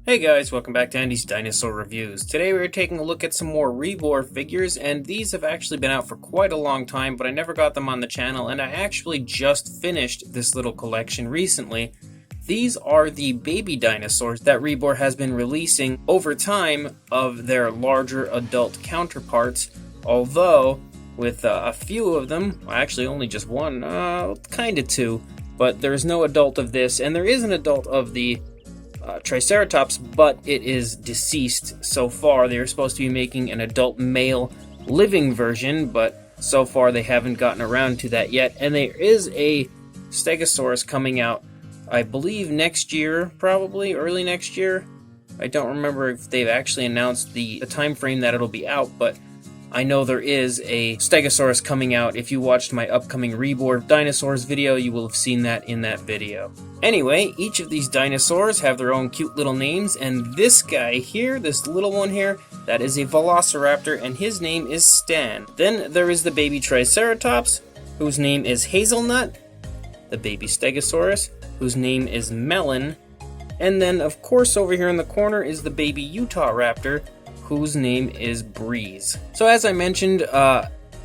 Hey guys, welcome back to Andy's Dinosaur Reviews. Today we're taking a look at some more Rebor figures, and these have actually been out for quite a long time, but I never got them on the channel, and I actually just finished this little collection recently. These are the baby dinosaurs that Rebor has been releasing over time of their larger adult counterparts, although with a few of them, actually only just one, kinda two, but there's no adult of this, and there is an adult of the Triceratops, but it is deceased so far. They were supposed to be making an adult male living version, but so far they haven't gotten around to that yet. And there is a Stegosaurus coming out, I believe next year, probably early next year. I don't remember if they've actually announced the time frame that it'll be out, but I know there is a Stegosaurus coming out. If you watched my upcoming Rebor Dinosaurs video, you will have seen that in that video. Anyway, each of these dinosaurs have their own cute little names, and this guy here, this little one here, that is a Velociraptor, and his name is Stan. Then there is the baby Triceratops, whose name is Hazelnut, the baby Stegosaurus, whose name is Melon, and then of course over here in the corner is the baby Utahraptor, whose name is Breeze. So as I mentioned,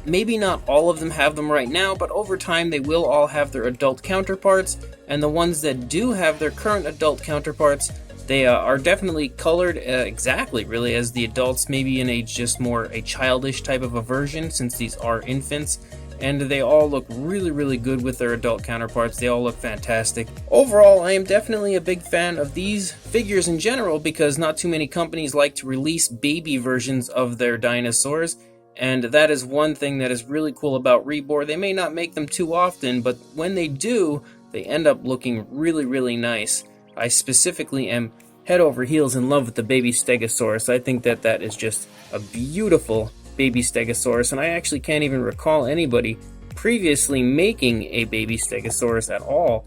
maybe not all of them have them right now, but over time they will all have their adult counterparts, and the ones that do have their current adult counterparts, they are definitely colored exactly really as the adults, maybe in just more a childish type of a version, since these are infants. And they all look really good with their adult counterparts. They all look fantastic. Overall, I am definitely a big fan of these figures in general because not too many companies like to release baby versions of their dinosaurs. And that is one thing that is really cool about Rebor. They may not make them too often, but when they do, they end up looking really nice. I specifically am head over heels in love with the baby Stegosaurus. I think that that is just a beautiful baby Stegosaurus, and I actually can't even recall anybody previously making a baby Stegosaurus at all,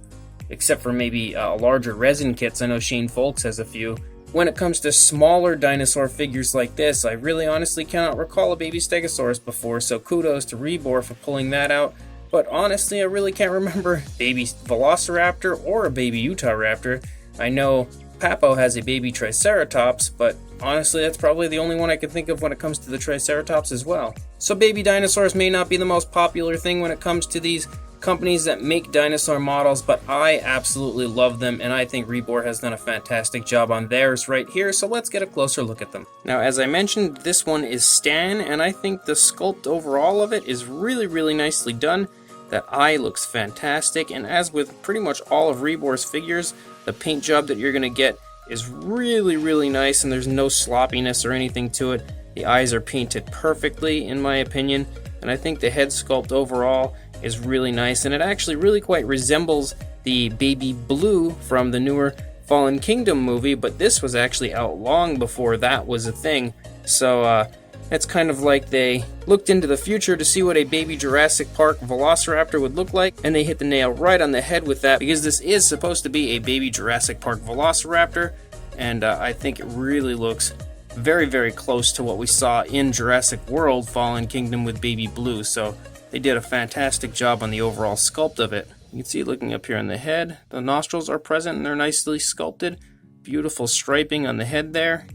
except for maybe larger resin kits. I know Shane Folks has a few. When it comes to smaller dinosaur figures like this, I really honestly cannot recall a baby Stegosaurus before, so kudos to Rebor for pulling that out. But honestly, I really can't remember baby Velociraptor or a baby Utahraptor. I know Papo has a baby Triceratops, but honestly, that's probably the only one I can think of when it comes to the Triceratops as well. So baby dinosaurs may not be the most popular thing when it comes to these companies that make dinosaur models, but I absolutely love them, and I think Rebor has done a fantastic job on theirs right here, so let's get a closer look at them. Now, as I mentioned, this one is Stan, and I think the sculpt overall of it is really nicely done. That eye looks fantastic, and as with pretty much all of Rebor's figures, the paint job that you're going to get is really nice, and there's no sloppiness or anything to it. The eyes are painted perfectly, in my opinion, and I think the head sculpt overall is really nice, and it actually really quite resembles the baby Blue from the newer Fallen Kingdom movie, but this was actually out long before that was a thing, so it's kind of like they looked into the future to see what a baby Jurassic Park Velociraptor would look like, and they hit the nail right on the head with that, because this is supposed to be a baby Jurassic Park Velociraptor, and I think it really looks very close to what we saw in Jurassic World Fallen Kingdom with baby Blue, so they did a fantastic job on the overall sculpt of it. You can see looking up here on the head, the nostrils are present and they're nicely sculpted. Beautiful striping on the head there.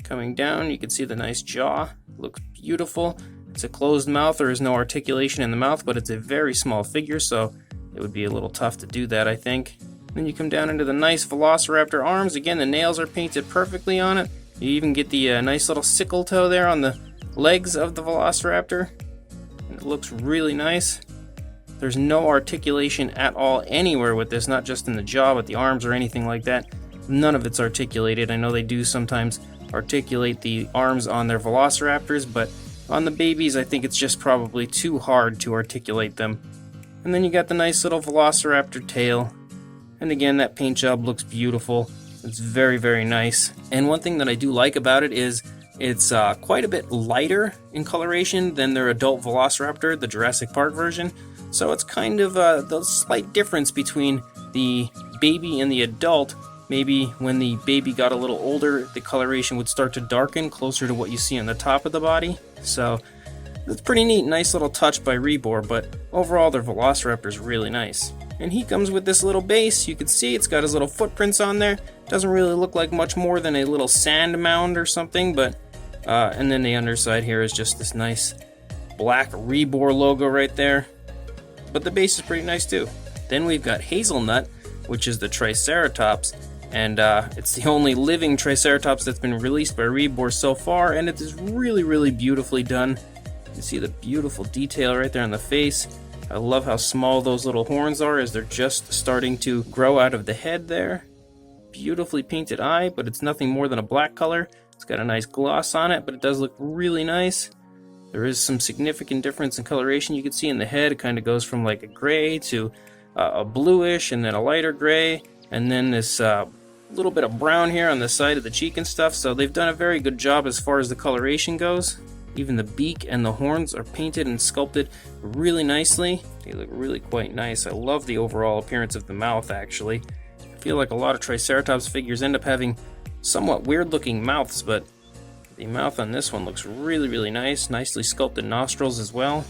Coming down, you can see the nice jaw. Looks beautiful. It's a closed mouth. There is no articulation in the mouth, but it's a very small figure, so it would be a little tough to do that, I think. Then you come down into the nice Velociraptor arms. Again, the nails are painted perfectly on it. You even get the nice little sickle toe there on the legs of the Velociraptor. And it looks really nice. There's no articulation at all anywhere with this, not just in the jaw, but the arms or anything like that. None of it's articulated. I know they do sometimes articulate the arms on their Velociraptors, but on the babies I think it's just probably too hard to articulate them. And then you got the nice little Velociraptor tail, and again that paint job looks beautiful. It's very nice, and one thing that I do like about it is it's quite a bit lighter in coloration than their adult Velociraptor, the Jurassic Park version, so it's kind of the slight difference between the baby and the adult. Maybe when the baby got a little older, the coloration would start to darken closer to what you see on the top of the body. So it's pretty neat, nice little touch by Rebor, but overall their Velociraptor is really nice. And he comes with this little base. You can see it's got his little footprints on there. Doesn't really look like much more than a little sand mound or something, but and then the underside here is just this nice black Rebor logo right there. But the base is pretty nice too. Then we've got Hazelnut, which is the Triceratops, and it's the only living Triceratops that's been released by Rebor so far, and it is really, really beautifully done. You can see the beautiful detail right there on the face. I love how small those little horns are as they're just starting to grow out of the head there. Beautifully painted eye, but it's nothing more than a black color. It's got a nice gloss on it, but it does look really nice. There is some significant difference in coloration. You can see in the head it kind of goes from like a gray to a bluish, and then a lighter gray, and then this little bit of brown here on the side of the cheek and stuff. So they've done a very good job as far as the coloration goes. Even the beak and the horns are painted and sculpted really nicely. They look really quite nice. I love the overall appearance of the mouth, actually. I feel like a lot of Triceratops figures end up having somewhat weird looking mouths, but the mouth on this one looks really, really nice. Nicely sculpted nostrils as well.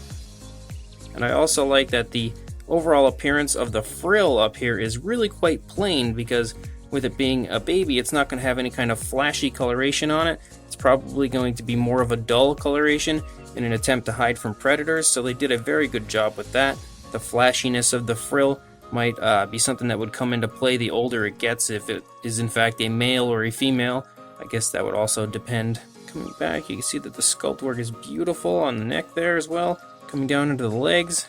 And I also like that the overall appearance of the frill up here is really quite plain, because with it being a baby, it's not going to have any kind of flashy coloration on it. It's probably going to be more of a dull coloration in an attempt to hide from predators, so they did a very good job with that. The flashiness of the frill might be something that would come into play the older it gets, if it is in fact a male or a female. I guess that would also depend. Coming back, you can see that the sculpt work is beautiful on the neck there as well. Coming down into the legs,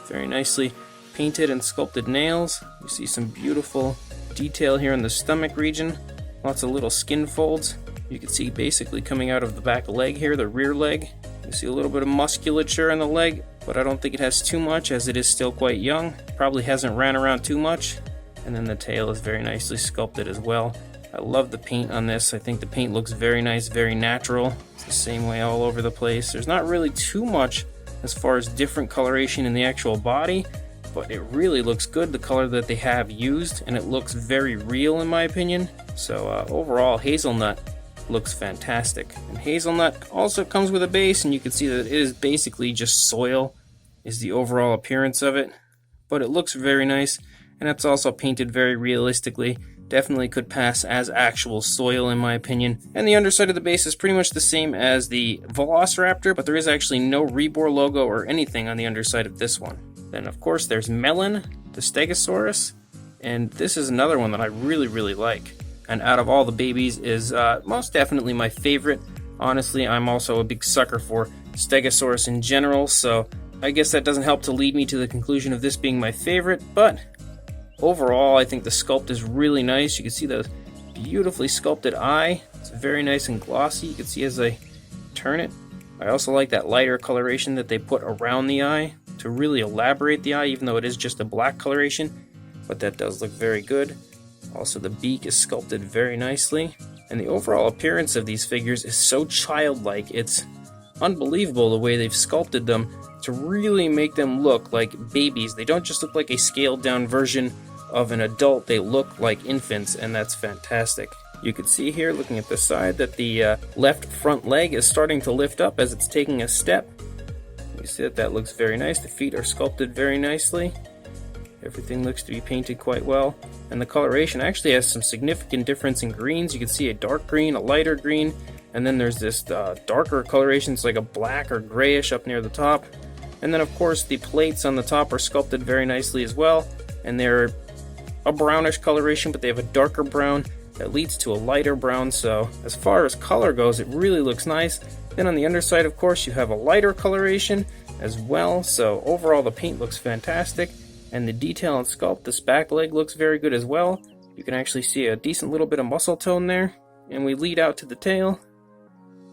very nicely painted and sculpted nails. You see some beautiful detail here in the stomach region. Lots of little skin folds. You can see basically coming out of the back leg here, the rear leg. You see a little bit of musculature in the leg, but I don't think it has too much as it is still quite young. Probably hasn't ran around too much. And then the tail is very nicely sculpted as well. I love the paint on this. I think the paint looks very nice, very natural. It's the same way all over the place. There's not really too much as far as different coloration in the actual body, but it really looks good, the color that they have used, and it looks very real in my opinion. So overall, Hazelnut looks fantastic. And Hazelnut also comes with a base, and you can see that it is basically just soil is the overall appearance of it, but it looks very nice, and it's also painted very realistically. Definitely could pass as actual soil in my opinion. And the underside of the base is pretty much the same as the Velociraptor, but there is actually no Rebor logo or anything on the underside of this one. Then of course there's Melon, the Stegosaurus, and this is another one that I really, really like. And out of all the babies is most definitely my favorite. Honestly, I'm also a big sucker for Stegosaurus in general, so I guess that doesn't help to lead me to the conclusion of this being my favorite, but overall, I think the sculpt is really nice. You can see the beautifully sculpted eye. It's very nice and glossy. You can see as I turn it. I also like that lighter coloration that they put around the eye to really elaborate the eye, even though it is just a black coloration. But that does look very good. Also, the beak is sculpted very nicely. And the overall appearance of these figures is so childlike. It's unbelievable the way they've sculpted them to really make them look like babies. They don't just look like a scaled down version of an adult, they look like infants, and that's fantastic. You can see here, looking at the side, that the left front leg is starting to lift up as it's taking a step. You see that looks very nice. The feet are sculpted very nicely. Everything looks to be painted quite well. And the coloration actually has some significant difference in greens. You can see a dark green, a lighter green, and then there's this darker coloration. It's like a black or grayish up near the top. And then of course the plates on the top are sculpted very nicely as well. And they're a brownish coloration, but they have a darker brown that leads to a lighter brown. So as far as color goes, it really looks nice. Then on the underside, of course, you have a lighter coloration as well. So overall, the paint looks fantastic. And the detail and sculpt, this back leg looks very good as well. You can actually see a decent little bit of muscle tone there. And we lead out to the tail.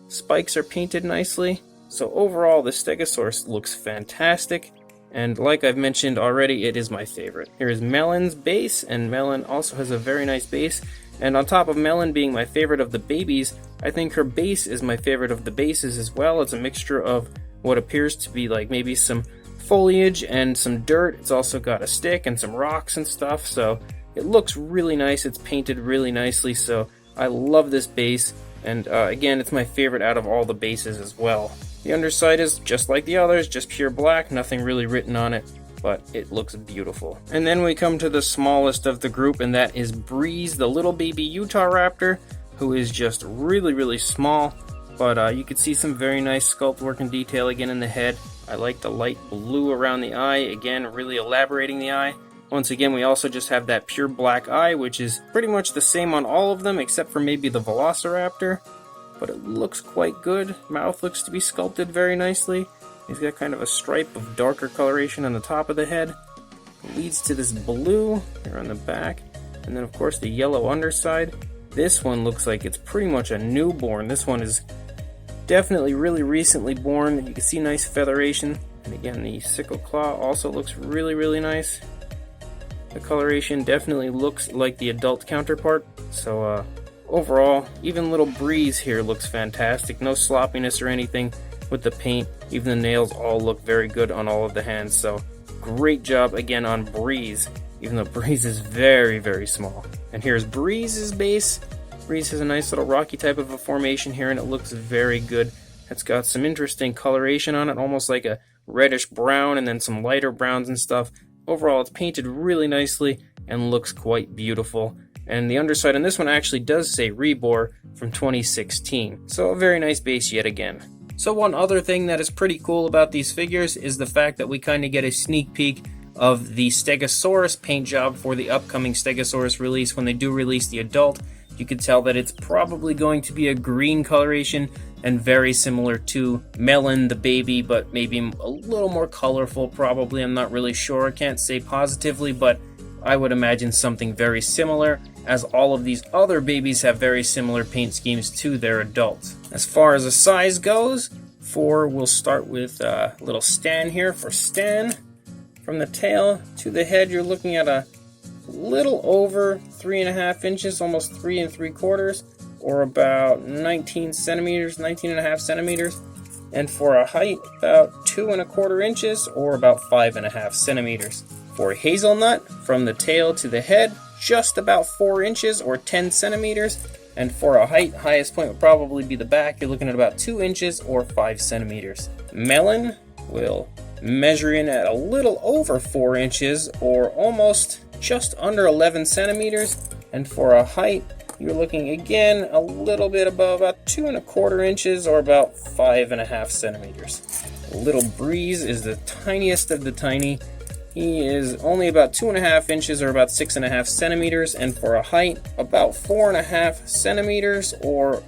Spikes are painted nicely. So overall, the Stegosaurus looks fantastic. And like I've mentioned already, it is my favorite. Here is Melon's base, and Melon also has a very nice base. And on top of Melon being my favorite of the babies, I think her base is my favorite of the bases as well. It's a mixture of what appears to be like maybe some foliage and some dirt. It's also got a stick and some rocks and stuff, so it looks really nice. It's painted really nicely, so I love this base. And again, it's my favorite out of all the bases as well. The underside is just like the others, just pure black, nothing really written on it. but it looks beautiful. And then we come to the smallest of the group, and that is Breeze, the little baby Utahraptor, who is just really small, but you can see some very nice sculpt work and detail again in the head. I like the light blue around the eye, again really elaborating the eye. Once again, we also just have that pure black eye, which is pretty much the same on all of them except for maybe the Velociraptor, but it looks quite good. Mouth looks to be sculpted very nicely. He's got kind of a stripe of darker coloration on the top of the head. It leads to this blue here on the back, and then of course the yellow underside. This one looks like it's pretty much a newborn. This one is definitely really recently born. You can see nice featheration, and again the sickle claw also looks really nice. The coloration definitely looks like the adult counterpart, so overall, even little Breeze here looks fantastic. No sloppiness or anything with the paint. Even the nails all look very good on all of the hands, so great job again on Breeze, even though Breeze is very small. And here's Breeze's base. Breeze has a nice little rocky type of a formation here, and it looks very good. It's got some interesting coloration on it, almost like a reddish brown and then some lighter browns and stuff. Overall, it's painted really nicely and looks quite beautiful. And the underside on this one actually does say Rebor from 2016. So a very nice base yet again. So one other thing that is pretty cool about these figures is the fact that we kind of get a sneak peek of the Stegosaurus paint job for the upcoming Stegosaurus release. When they do release the adult, you can tell that it's probably going to be a green coloration and very similar to Melon the baby, but maybe a little more colorful probably. I'm not really sure, I can't say positively, but I would imagine something very similar, as all of these other babies have very similar paint schemes to their adults. As far as the size goes, we'll start with a little Stan here for Stan. From the tail to the head, you're looking at a little over 3.5 inches, almost 3 3/4, or about 19 centimeters, 19.5 centimeters. And for a height, about 2 1/4 inches, or about 5.5 centimeters. For Hazelnut, from the tail to the head, just about 4 inches, or 10 centimeters. And for a height, highest point would probably be the back. You're looking at about 2 inches, or 5 centimeters. Melon will measure in at a little over 4 inches, or almost just under 11 centimeters. And for a height, you're looking again a little bit above about 2 1/4 inches, or about 5.5 centimeters. Little Breeze is the tiniest of the tiny. He is only about 2.5 inches, or about 6.5 centimeters, and for a height, about 4.5 centimeters, or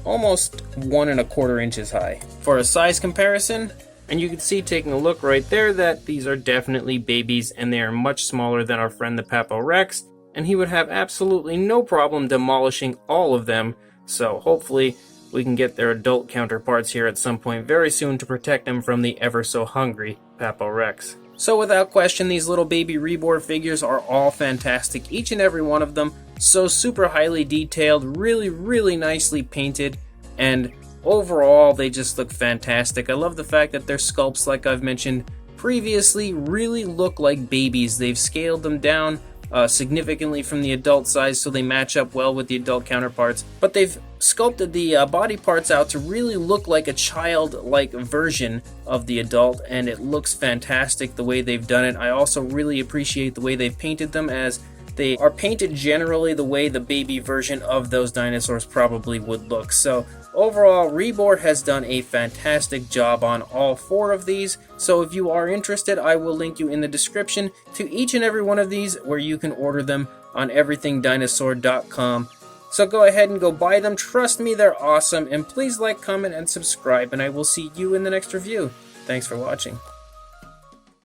almost 1 1/4 inches high. For a size comparison, and you can see taking a look right there that these are definitely babies, and they are much smaller than our friend the Papo Rex, and he would have absolutely no problem demolishing all of them. So hopefully we can get their adult counterparts here at some point very soon to protect them from the ever so hungry Papo Rex. So without question, these little baby Rebor figures are all fantastic, each and every one of them. So super highly detailed, really nicely painted, and overall they just look fantastic. I love the fact that their sculpts, like I've mentioned previously, really look like babies. They've scaled them down significantly from the adult size, so they match up well with the adult counterparts, but they've sculpted the body parts out to really look like a child-like version of the adult, and it looks fantastic the way they've done it. I also really appreciate the way they've painted them, as they are painted generally the way the baby version of those dinosaurs probably would look. So overall, Rebor has done a fantastic job on all 4 of these. So if you are interested, I will link you in the description to each and every one of these, where you can order them on everythingdinosaur.com. So go ahead and go buy them. Trust me, they're awesome. And please like, comment, and subscribe, and I will see you in the next review. Thanks for watching.